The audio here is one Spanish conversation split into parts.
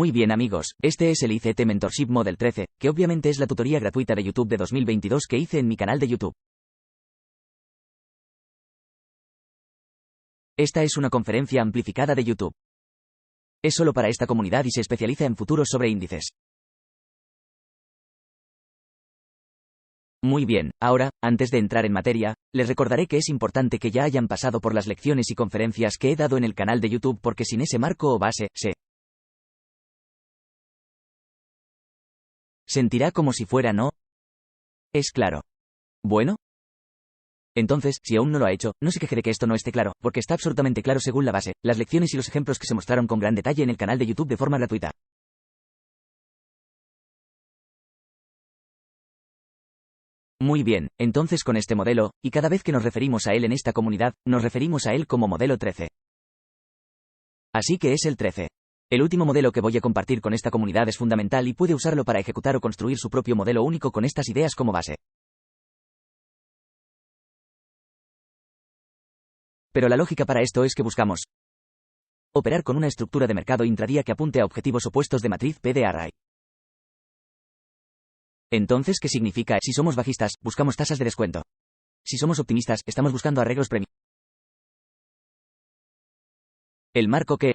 Muy bien amigos, este es el ICT Mentorship Model 13, que obviamente es la tutoría gratuita de YouTube de 2022 que hice en mi canal de YouTube. Esta es una conferencia amplificada de YouTube. Es solo para esta comunidad y se especializa en futuros sobre índices. Muy bien, ahora, antes de entrar en materia, les recordaré que es importante que ya hayan pasado por las lecciones y conferencias que he dado en el canal de YouTube porque sin ese marco o base, se sentirá como si fuera no. ¿Es claro? Bueno. Entonces, si aún no lo ha hecho, no se queje de que esto no esté claro, porque está absolutamente claro según la base, las lecciones y los ejemplos que se mostraron con gran detalle en el canal de YouTube de forma gratuita. Muy bien, entonces con este modelo, y cada vez que nos referimos a él en esta comunidad, nos referimos a él como modelo 13. Así que es el 13. El último modelo que voy a compartir con esta comunidad es fundamental y puede usarlo para ejecutar o construir su propio modelo único con estas ideas como base. Pero la lógica para esto es que buscamos operar con una estructura de mercado intradía que apunte a objetivos opuestos de matriz P de array. Entonces, ¿qué significa? Si somos bajistas, buscamos tasas de descuento. Si somos optimistas, estamos buscando arreglos premium. El marco que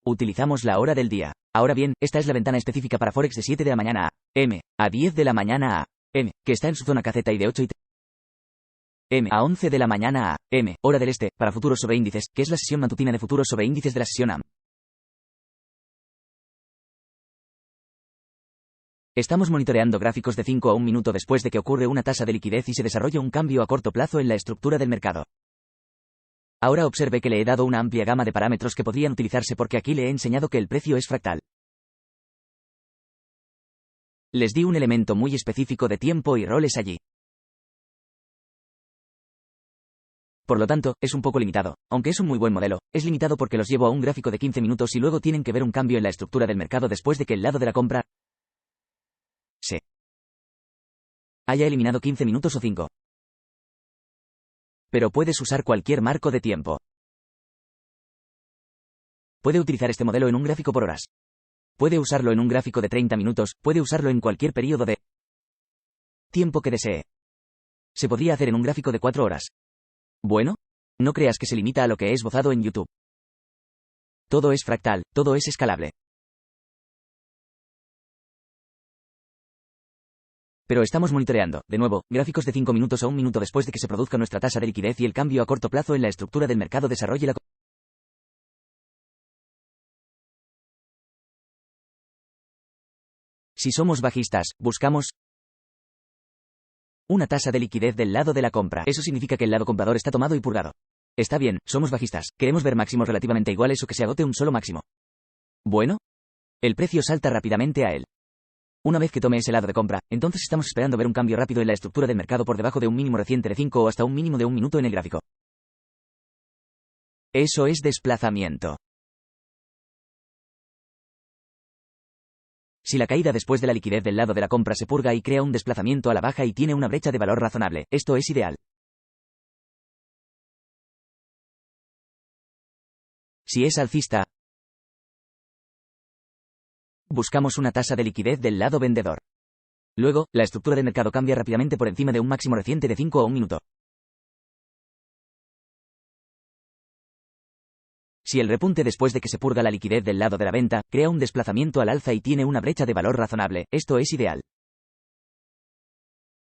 utilizamos la hora del día. Ahora bien, esta es la ventana específica para Forex de 7 de la mañana a M, a 10 de la mañana a M, que está en su zona KZ y de 8 y M a 11 de la mañana a M, hora del este, para futuros sobre índices, que es la sesión matutina de futuros sobre índices de la sesión AM. Estamos monitoreando gráficos de 5 a 1 minuto después de que ocurre una tasa de liquidez y se desarrolla un cambio a corto plazo en la estructura del mercado. Ahora observe que le he dado una amplia gama de parámetros que podrían utilizarse porque aquí le he enseñado que el precio es fractal. Les di un elemento muy específico de tiempo y roles allí. Por lo tanto, es un poco limitado. Aunque es un muy buen modelo, es limitado porque los llevo a un gráfico de 15 minutos y luego tienen que ver un cambio en la estructura del mercado después de que el lado de la compra se haya eliminado 15 minutos o 5. Pero puedes usar cualquier marco de tiempo. Puede utilizar este modelo en un gráfico por horas. Puede usarlo en un gráfico de 30 minutos, puede usarlo en cualquier periodo de tiempo que desee. Se podría hacer en un gráfico de 4 horas. Bueno, no creas que se limita a lo que he esbozado en YouTube. Todo es fractal, todo es escalable. Pero estamos monitoreando, de nuevo, gráficos de 5 minutos a 1 minuto después de que se produzca nuestra tasa de liquidez y el cambio a corto plazo en la estructura del mercado desarrolle la. Si somos bajistas, buscamos una tasa de liquidez del lado de la compra. Eso significa que el lado comprador está tomado y purgado. Está bien, somos bajistas, queremos ver máximos relativamente iguales o que se agote un solo máximo. Bueno, el precio salta rápidamente a él. Una vez que tome ese lado de compra, entonces estamos esperando ver un cambio rápido en la estructura del mercado por debajo de un mínimo reciente de 5 o hasta un mínimo de 1 minuto en el gráfico. Eso es desplazamiento. Si la caída después de la liquidez del lado de la compra se purga y crea un desplazamiento a la baja y tiene una brecha de valor razonable, esto es ideal. Si es alcista, buscamos una tasa de liquidez del lado vendedor. Luego, la estructura del mercado cambia rápidamente por encima de un máximo reciente de 5 a 1 minuto. Si el repunte después de que se purga la liquidez del lado de la venta, crea un desplazamiento al alza y tiene una brecha de valor razonable, esto es ideal.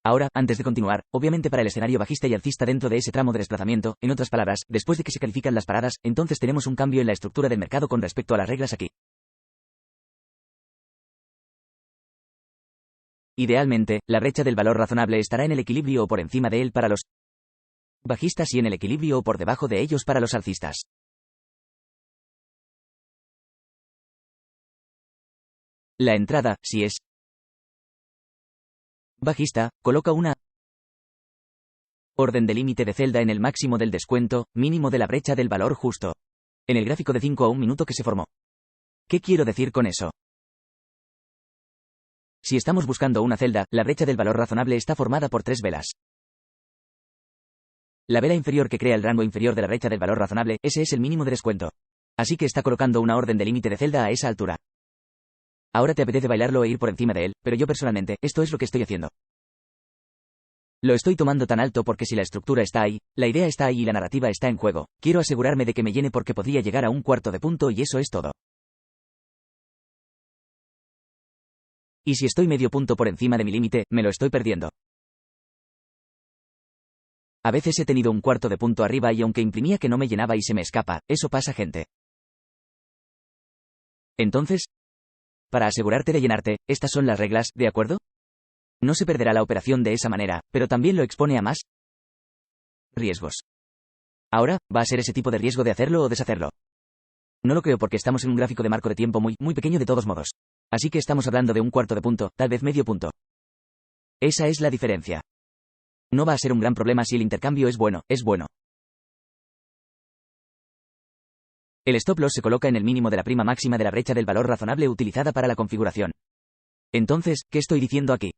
Ahora, antes de continuar, obviamente para el escenario bajista y alcista dentro de ese tramo de desplazamiento, en otras palabras, después de que se califican las paradas, entonces tenemos un cambio en la estructura del mercado con respecto a las reglas aquí. Idealmente, la brecha del valor razonable estará en el equilibrio o por encima de él para los bajistas y en el equilibrio o por debajo de ellos para los alcistas. La entrada, si es bajista, coloca una orden de límite de celda en el máximo del descuento, mínimo de la brecha del valor justo. En el gráfico de 5 a 1 minuto que se formó. ¿Qué quiero decir con eso? Si estamos buscando una celda, la brecha del valor razonable está formada por 3 velas. La vela inferior que crea el rango inferior de la brecha del valor razonable, ese es el mínimo de descuento. Así que está colocando una orden de límite de celda a esa altura. Ahora te apetece bailarlo e ir por encima de él, pero yo personalmente, esto es lo que estoy haciendo. Lo estoy tomando tan alto porque si la estructura está ahí, la idea está ahí y la narrativa está en juego, quiero asegurarme de que me llene porque podría llegar a un cuarto de punto y eso es todo. Y si estoy medio punto por encima de mi límite, me lo estoy perdiendo. A veces he tenido un cuarto de punto arriba y aunque imprimía que no me llenaba y se me escapa, eso pasa, gente. Entonces, para asegurarte de llenarte, estas son las reglas, ¿de acuerdo? No se perderá la operación de esa manera, pero también lo expone a más riesgos. Ahora, ¿va a ser ese tipo de riesgo de hacerlo o deshacerlo? No lo creo porque estamos en un gráfico de marco de tiempo muy pequeño de todos modos. Así que estamos hablando de un cuarto de punto, tal vez medio punto. Esa es la diferencia. No va a ser un gran problema si el intercambio es bueno, es bueno. El stop loss se coloca en el mínimo de la prima máxima de la brecha del valor razonable utilizada para la configuración. Entonces, ¿qué estoy diciendo aquí?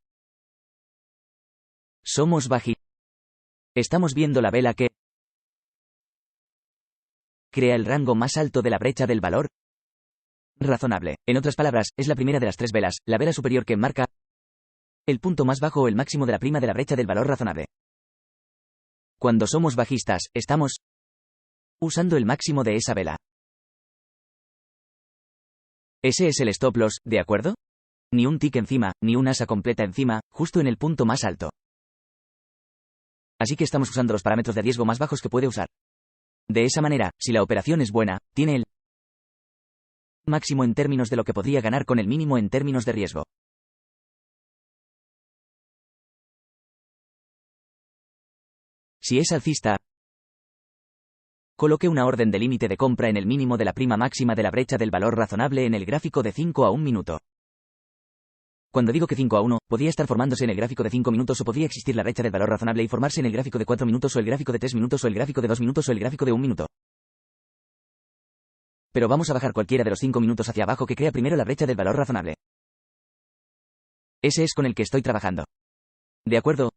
Somos bajistas. Estamos viendo la vela que crea el rango más alto de la brecha del valor razonable. En otras palabras, es la primera de las tres velas, la vela superior que marca el punto más bajo o el máximo de la prima de la brecha del valor razonable. Cuando somos bajistas, estamos usando el máximo de esa vela. Ese es el stop loss, ¿de acuerdo? Ni un tick encima, ni un asa completa encima, justo en el punto más alto. Así que estamos usando los parámetros de riesgo más bajos que puede usar. De esa manera, si la operación es buena, tiene el máximo en términos de lo que podría ganar con el mínimo en términos de riesgo. Si es alcista, coloque una orden de límite de compra en el mínimo de la prima máxima de la brecha del valor razonable en el gráfico de 5 a 1 minuto. Cuando digo que 5 a 1, podría estar formándose en el gráfico de 5 minutos o podría existir la brecha del valor razonable y formarse en el gráfico de 4 minutos o el gráfico de 3 minutos o el gráfico de 2 minutos o el gráfico de 1 minuto. Pero vamos a bajar cualquiera de los 5 minutos hacia abajo que crea primero la brecha del valor razonable. Ese es con el que estoy trabajando. ¿De acuerdo?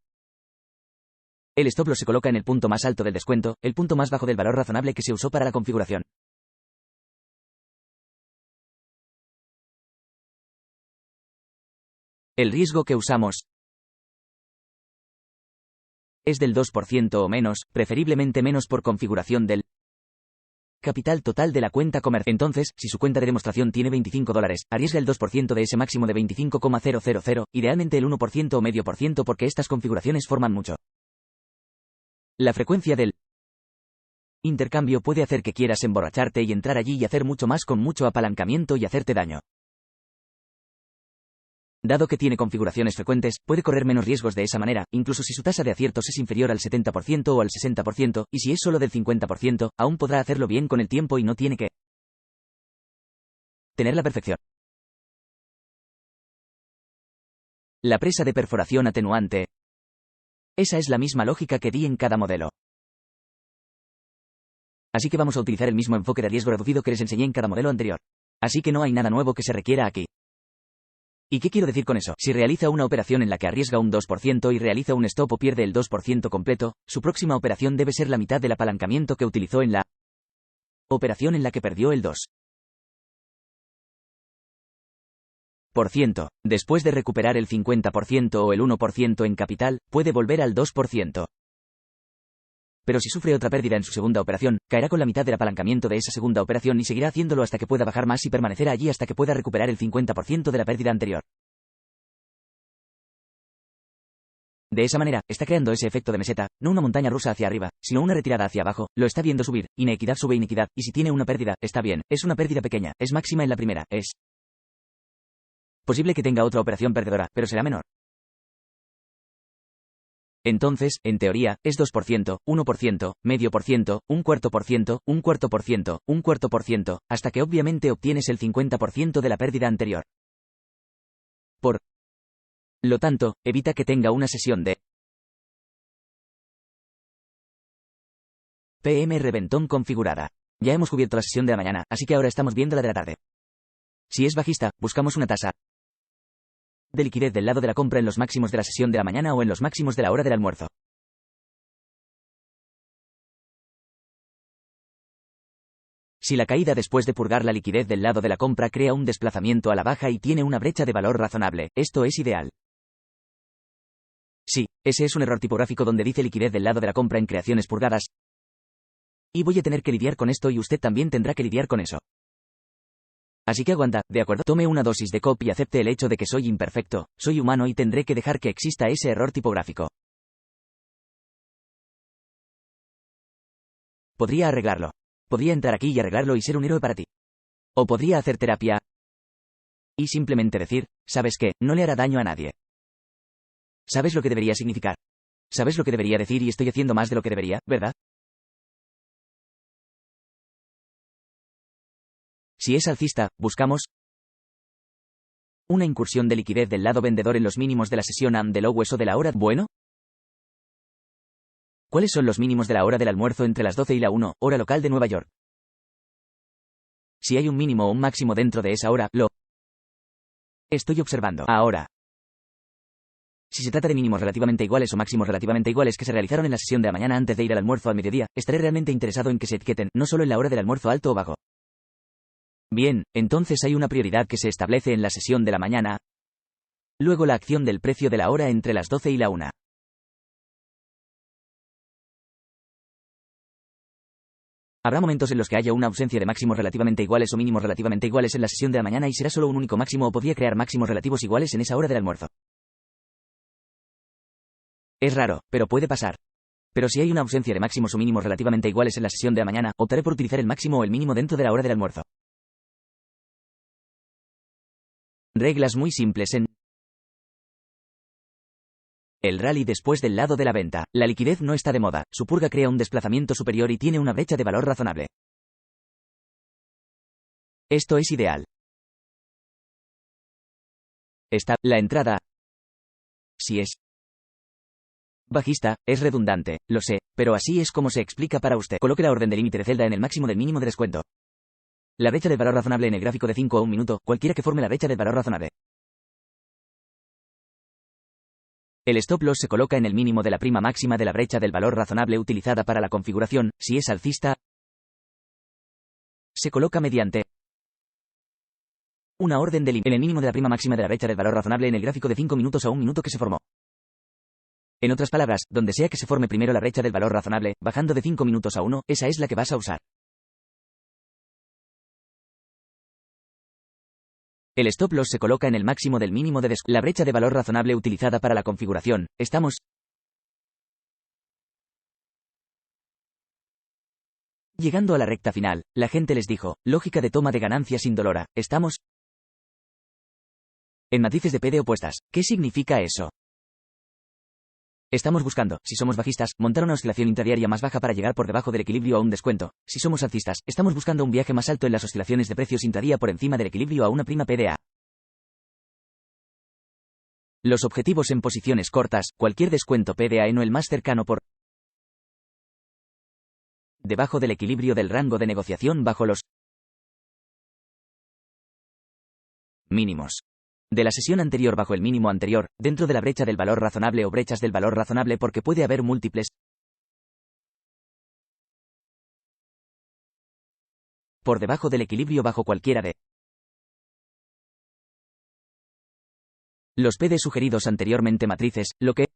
El stop loss se coloca en el punto más alto del descuento, el punto más bajo del valor razonable que se usó para la configuración. El riesgo que usamos es del 2% o menos, preferiblemente menos por configuración del capital total de la cuenta comercial. Entonces, si su cuenta de demostración tiene $25, arriesga el 2% de ese máximo de 25,000, idealmente el 1% o medio por ciento porque estas configuraciones forman mucho. La frecuencia del intercambio puede hacer que quieras emborracharte y entrar allí y hacer mucho más con mucho apalancamiento y hacerte daño. Dado que tiene configuraciones frecuentes, puede correr menos riesgos de esa manera, incluso si su tasa de aciertos es inferior al 70% o al 60%, y si es solo del 50%, aún podrá hacerlo bien con el tiempo y no tiene que tener la perfección. La presa de perforación atenuante. Esa es la misma lógica que di en cada modelo. Así que vamos a utilizar el mismo enfoque de riesgo reducido que les enseñé en cada modelo anterior. Así que no hay nada nuevo que se requiera aquí. ¿Y qué quiero decir con eso? Si realiza una operación en la que arriesga un 2% y realiza un stop o pierde el 2% completo, su próxima operación debe ser la mitad del apalancamiento que utilizó en la operación en la que perdió el 2%. Después de recuperar el 50% o el 1% en capital, puede volver al 2%. Pero si sufre otra pérdida en su segunda operación, caerá con la mitad del apalancamiento de esa segunda operación y seguirá haciéndolo hasta que pueda bajar más y permanecerá allí hasta que pueda recuperar el 50% de la pérdida anterior. De esa manera, está creando ese efecto de meseta, no una montaña rusa hacia arriba, sino una retirada hacia abajo, lo está viendo subir, inequidad sube inequidad, y si tiene una pérdida, está bien, es una pérdida pequeña, es máxima en la primera, es posible que tenga otra operación perdedora, pero será menor. Entonces, en teoría, es 2%, 1%, medio por ciento, un cuarto por ciento, un cuarto por ciento, un cuarto por ciento, hasta que obviamente obtienes el 50% de la pérdida anterior. Por lo tanto, evita que tenga una sesión de PM reventón configurada. Ya hemos cubierto la sesión de la mañana, así que ahora estamos viendo la de la tarde. Si es bajista, buscamos una tasa de liquidez del lado de la compra en los máximos de la sesión de la mañana o en los máximos de la hora del almuerzo. Si la caída después de purgar la liquidez del lado de la compra crea un desplazamiento a la baja y tiene una brecha de valor razonable, esto es ideal. Sí, ese es un error tipográfico donde dice liquidez del lado de la compra en creaciones purgadas. Y voy a tener que lidiar con esto y usted también tendrá que lidiar con eso. Así que aguanta, ¿de acuerdo? Tome una dosis de COP y acepte el hecho de que soy imperfecto, soy humano y tendré que dejar que exista ese error tipográfico. Podría arreglarlo. Podría entrar aquí y arreglarlo y ser un héroe para ti. O podría hacer terapia y simplemente decir, ¿sabes qué? No le hará daño a nadie. ¿Sabes lo que debería significar? ¿Sabes lo que debería decir y estoy haciendo más de lo que debería, verdad? Si es alcista, buscamos una incursión de liquidez del lado vendedor en los mínimos de la sesión AM del OWES o de la hora. Bueno, ¿cuáles son los mínimos de la hora del almuerzo entre las 12 y la 1, hora local de Nueva York? Si hay un mínimo o un máximo dentro de esa hora, lo estoy observando ahora. Si se trata de mínimos relativamente iguales o máximos relativamente iguales que se realizaron en la sesión de la mañana antes de ir al almuerzo al mediodía, estaré realmente interesado en que se etiqueten, no solo en la hora del almuerzo alto o bajo. Bien, entonces hay una prioridad que se establece en la sesión de la mañana. Luego la acción del precio de la hora entre las 12 y la 1. Habrá momentos en los que haya una ausencia de máximos relativamente iguales o mínimos relativamente iguales en la sesión de la mañana y será solo un único máximo o podría crear máximos relativos iguales en esa hora del almuerzo. Es raro, pero puede pasar. Pero si hay una ausencia de máximos o mínimos relativamente iguales en la sesión de la mañana, optaré por utilizar el máximo o el mínimo dentro de la hora del almuerzo. Reglas muy simples en el rally después del lado de la venta. La liquidez no está de moda, su purga crea un desplazamiento superior y tiene una brecha de valor razonable. Esto es ideal. Está la entrada. Si es bajista, es redundante, lo sé, pero así es como se explica para usted. Coloque la orden de límite de celda en el máximo del mínimo de descuento. La brecha del valor razonable en el gráfico de 5 a 1 minuto, cualquiera que forme la brecha del valor razonable. El stop loss se coloca en el mínimo de la prima máxima de la brecha del valor razonable utilizada para la configuración. Si es alcista, se coloca mediante una orden de límite en el mínimo de la prima máxima de la brecha del valor razonable en el gráfico de 5 minutos a 1 minuto que se formó. En otras palabras, donde sea que se forme primero la brecha del valor razonable, bajando de 5 minutos a 1, esa es la que vas a usar. El stop loss se coloca en el máximo del mínimo de la brecha de valor razonable utilizada para la configuración. Estamos llegando a la recta final. La gente les dijo, lógica de toma de ganancias indolora. Estamos en matices de P de opuestas. ¿Qué significa eso? Estamos buscando, si somos bajistas, montar una oscilación intradiaria más baja para llegar por debajo del equilibrio a un descuento. Si somos alcistas, estamos buscando un viaje más alto en las oscilaciones de precios intradía por encima del equilibrio a una prima PDA. Los objetivos en posiciones cortas, cualquier descuento PDA en o el más cercano por debajo del equilibrio del rango de negociación bajo los mínimos de la sesión anterior bajo el mínimo anterior, dentro de la brecha del valor razonable o brechas del valor razonable porque puede haber múltiples por debajo del equilibrio bajo cualquiera de los PD sugeridos anteriormente matrices, lo que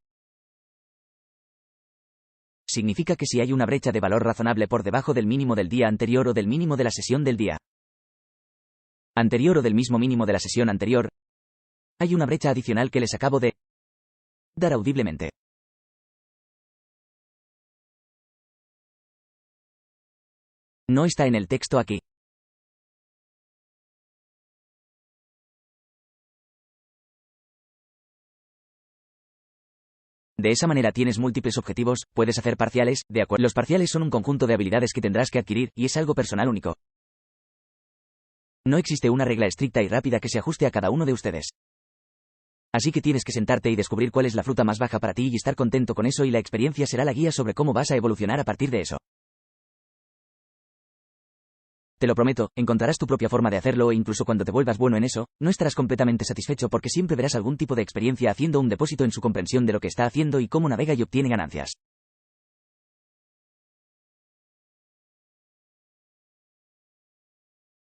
significa que si hay una brecha de valor razonable por debajo del mínimo del día anterior o del mínimo de la sesión del día anterior o del mismo mínimo de la sesión anterior, hay una brecha adicional que les acabo de dar audiblemente. No está en el texto aquí. De esa manera tienes múltiples objetivos, puedes hacer parciales, de acuerdo. Los parciales son un conjunto de habilidades que tendrás que adquirir, y es algo personal único. No existe una regla estricta y rápida que se ajuste a cada uno de ustedes. Así que tienes que sentarte y descubrir cuál es la fruta más baja para ti y estar contento con eso y la experiencia será la guía sobre cómo vas a evolucionar a partir de eso. Te lo prometo, encontrarás tu propia forma de hacerlo e incluso cuando te vuelvas bueno en eso, no estarás completamente satisfecho porque siempre verás algún tipo de experiencia haciendo un depósito en su comprensión de lo que está haciendo y cómo navega y obtiene ganancias.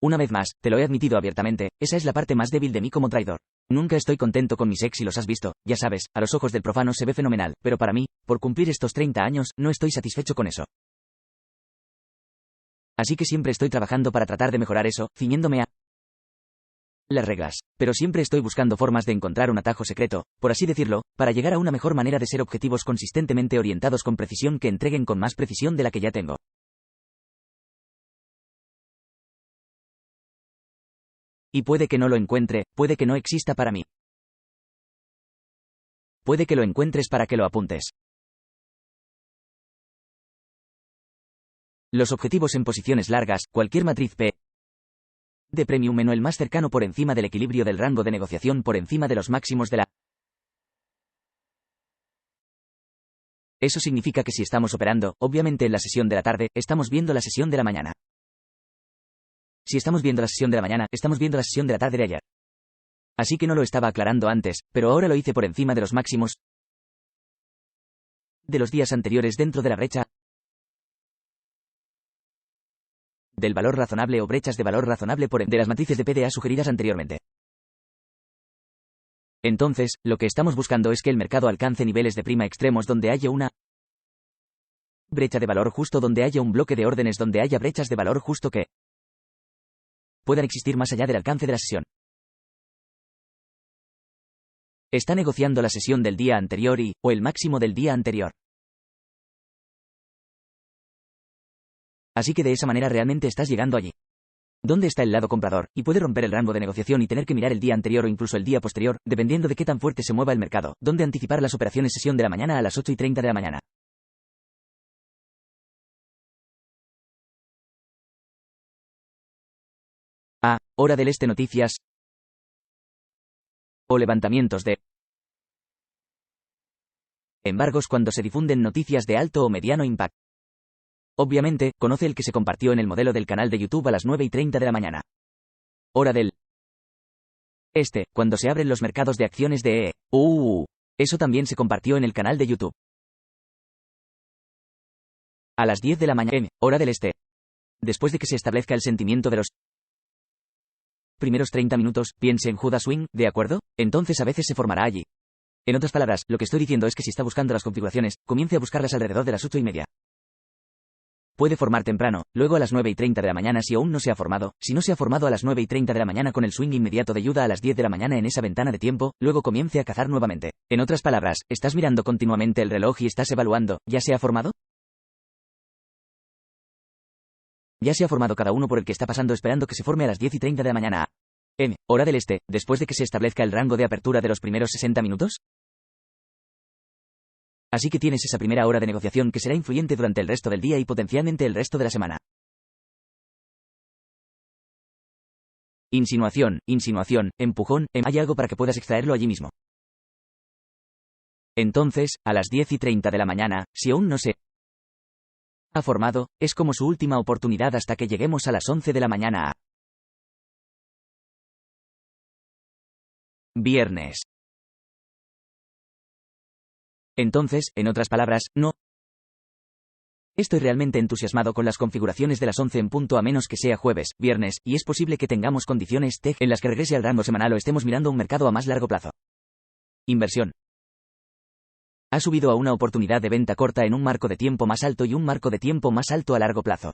Una vez más, te lo he admitido abiertamente, esa es la parte más débil de mí como traidor. Nunca estoy contento con mis ex y los has visto, ya sabes, a los ojos del profano se ve fenomenal, pero para mí, por cumplir estos 30 años, no estoy satisfecho con eso. Así que siempre estoy trabajando para tratar de mejorar eso, ciñéndome a las reglas. Pero siempre estoy buscando formas de encontrar un atajo secreto, por así decirlo, para llegar a una mejor manera de ser objetivos consistentemente orientados con precisión que entreguen con más precisión de la que ya tengo. Y puede que no lo encuentre, puede que no exista para mí. Puede que lo encuentres para que lo apuntes. Los objetivos en posiciones largas, cualquier matriz P de premium menos el más cercano por encima del equilibrio del rango de negociación por encima de los máximos de la. Eso significa que si estamos operando, obviamente en la sesión de la tarde, estamos viendo la sesión de la mañana. Si estamos viendo la sesión de la mañana, estamos viendo la sesión de la tarde de ayer. Así que no lo estaba aclarando antes, pero ahora lo hice por encima de los máximos de los días anteriores dentro de la brecha del valor razonable o brechas de valor razonable por de las matrices de PDA sugeridas anteriormente. Entonces, lo que estamos buscando es que el mercado alcance niveles de prima extremos donde haya una brecha de valor justo, donde haya un bloque de órdenes, donde haya brechas de valor justo que puedan existir más allá del alcance de la sesión. Está negociando la sesión del día anterior o el máximo del día anterior. Así que de esa manera realmente estás llegando allí. ¿Dónde está el lado comprador? Y puede romper el rango de negociación y tener que mirar el día anterior o incluso el día posterior, dependiendo de qué tan fuerte se mueva el mercado. ¿Dónde anticipar las operaciones sesión de la mañana a las 8:30 de la mañana? Hora del este noticias o levantamientos de embargos cuando se difunden noticias de alto o mediano impacto. Obviamente, conoce el que se compartió en el modelo del canal de YouTube a las 9:30 de la mañana. Hora del este, cuando se abren los mercados de acciones de eso también se compartió en el canal de YouTube. A las 10 de la mañana, hora del este. Después de que se establezca el sentimiento de los primeros 30 minutos, piense en Judas Swing, ¿de acuerdo? Entonces a veces se formará allí. En otras palabras, lo que estoy diciendo es que si está buscando las configuraciones, comience a buscarlas alrededor de las 8:30. Puede formar temprano, luego a las 9:30 de la mañana si aún no se ha formado, si no se ha formado a las 9:30 de la mañana con el swing inmediato de ayuda a las 10 de la mañana en esa ventana de tiempo, luego comience a cazar nuevamente. En otras palabras, ¿estás mirando continuamente el reloj y estás evaluando, ¿ya se ha formado? Ya se ha formado cada uno por el que está pasando esperando que se forme a las 10:30 de la mañana hora del este, después de que se establezca el rango de apertura de los primeros 60 minutos? Así que tienes esa primera hora de negociación que será influyente durante el resto del día y potencialmente el resto de la semana. Insinuación, empujón, hay algo para que puedas extraerlo allí mismo. Entonces, a las 10:30 de la mañana, si aún no se ha formado, es como su última oportunidad hasta que lleguemos a las 11 de la mañana viernes. Entonces, en otras palabras, no estoy realmente entusiasmado con las configuraciones de las 11 en punto a menos que sea jueves, viernes, y es posible que tengamos condiciones TEG en las que regrese al rango semanal o estemos mirando un mercado a más largo plazo. Inversión. Ha subido a una oportunidad de venta corta en un marco de tiempo más alto y un marco de tiempo más alto a largo plazo.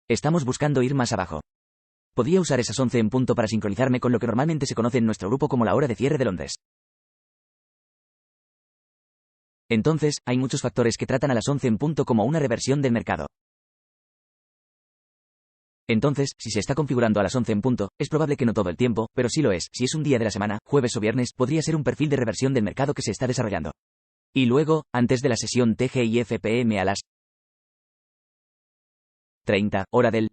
Estamos buscando ir más abajo. Podría usar esas 11 en punto para sincronizarme con lo que normalmente se conoce en nuestro grupo como la hora de cierre de Londres. Entonces, hay muchos factores que tratan a las 11 en punto como una reversión del mercado. Entonces, si se está configurando a las 11 en punto, es probable que no todo el tiempo, pero sí lo es, si es un día de la semana, jueves o viernes, podría ser un perfil de reversión del mercado que se está desarrollando. Y luego, antes de la sesión TGIF-PM a las 30, hora del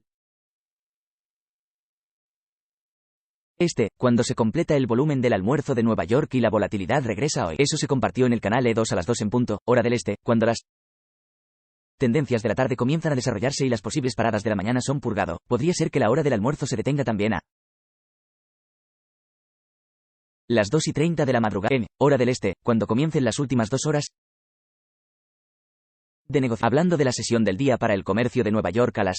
este, cuando se completa el volumen del almuerzo de Nueva York y la volatilidad regresa hoy. Eso se compartió en el canal E2 a las 2 en punto, hora del este, cuando las tendencias de la tarde comienzan a desarrollarse y las posibles paradas de la mañana son purgado. Podría ser que la hora del almuerzo se detenga también a las 2:30 de la madrugada, hora del este, cuando comiencen las últimas 2 horas de negocio. Hablando de la sesión del día para el comercio de Nueva York a las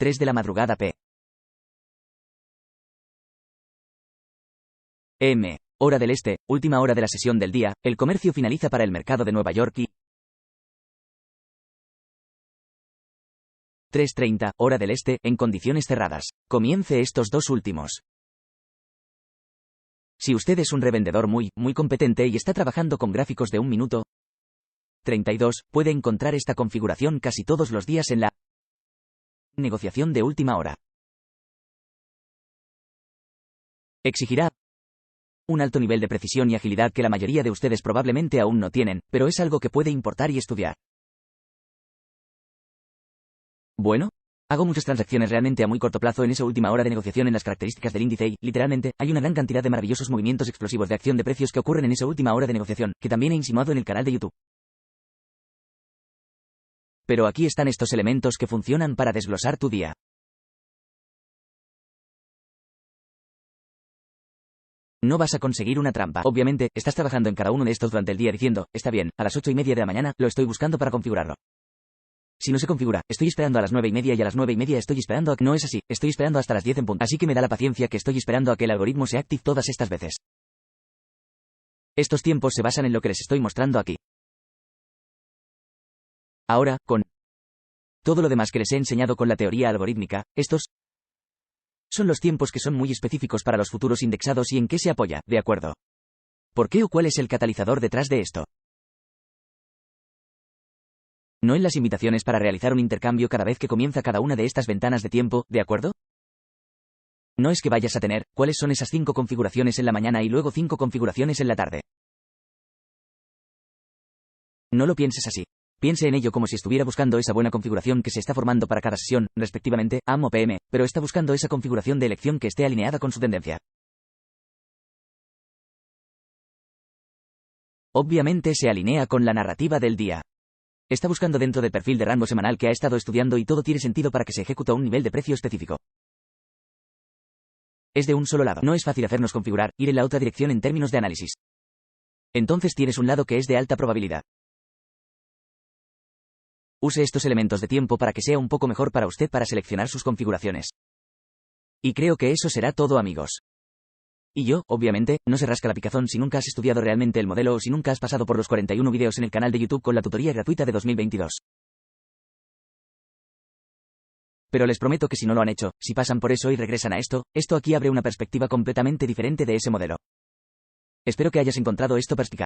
3 de la madrugada p.m. Hora del este, última hora de la sesión del día, el comercio finaliza para el mercado de Nueva York y 3:30, hora del este, en condiciones cerradas. Comience estos dos últimos. Si usted es un revendedor muy competente y está trabajando con gráficos de 1 minuto 32, puede encontrar esta configuración casi todos los días en la negociación de última hora. Exigirá un alto nivel de precisión y agilidad que la mayoría de ustedes probablemente aún no tienen, pero es algo que puede importar y estudiar. Bueno, hago muchas transacciones realmente a muy corto plazo en esa última hora de negociación en las características del índice y, literalmente, hay una gran cantidad de maravillosos movimientos explosivos de acción de precios que ocurren en esa última hora de negociación, que también he insinuado en el canal de YouTube. Pero aquí están estos elementos que funcionan para desglosar tu día. No vas a conseguir una trampa. Obviamente, estás trabajando en cada uno de estos durante el día diciendo, está bien, a las 8:30 de la mañana, lo estoy buscando para configurarlo. Si no se configura, estoy esperando a las 9:30 y a las 9:30 estoy esperando a que no es así, estoy esperando hasta las 10 en punto. Así que me da la paciencia que estoy esperando a que el algoritmo se active todas estas veces. Estos tiempos se basan en lo que les estoy mostrando aquí. Ahora, con todo lo demás que les he enseñado con la teoría algorítmica, estos son los tiempos que son muy específicos para los futuros indexados y en qué se apoya, ¿de acuerdo? ¿Por qué o cuál es el catalizador detrás de esto? No en las invitaciones para realizar un intercambio cada vez que comienza cada una de estas ventanas de tiempo, ¿de acuerdo? No es que vayas a tener, ¿cuáles son esas 5 configuraciones en la mañana y luego 5 configuraciones en la tarde? No lo pienses así. Piense en ello como si estuviera buscando esa buena configuración que se está formando para cada sesión, respectivamente, AM o PM, pero está buscando esa configuración de elección que esté alineada con su tendencia. Obviamente se alinea con la narrativa del día. Está buscando dentro del perfil de rango semanal que ha estado estudiando y todo tiene sentido para que se ejecute a un nivel de precio específico. Es de un solo lado. No es fácil hacernos configurar, ir en la otra dirección en términos de análisis. Entonces tienes un lado que es de alta probabilidad. Use estos elementos de tiempo para que sea un poco mejor para usted para seleccionar sus configuraciones. Y creo que eso será todo, amigos. Y yo, obviamente, no se rasca la picazón si nunca has estudiado realmente el modelo o si nunca has pasado por los 41 videos en el canal de YouTube con la tutoría gratuita de 2022. Pero les prometo que si no lo han hecho, si pasan por eso y regresan a esto aquí abre una perspectiva completamente diferente de ese modelo. Espero que hayas encontrado esto perspicaz.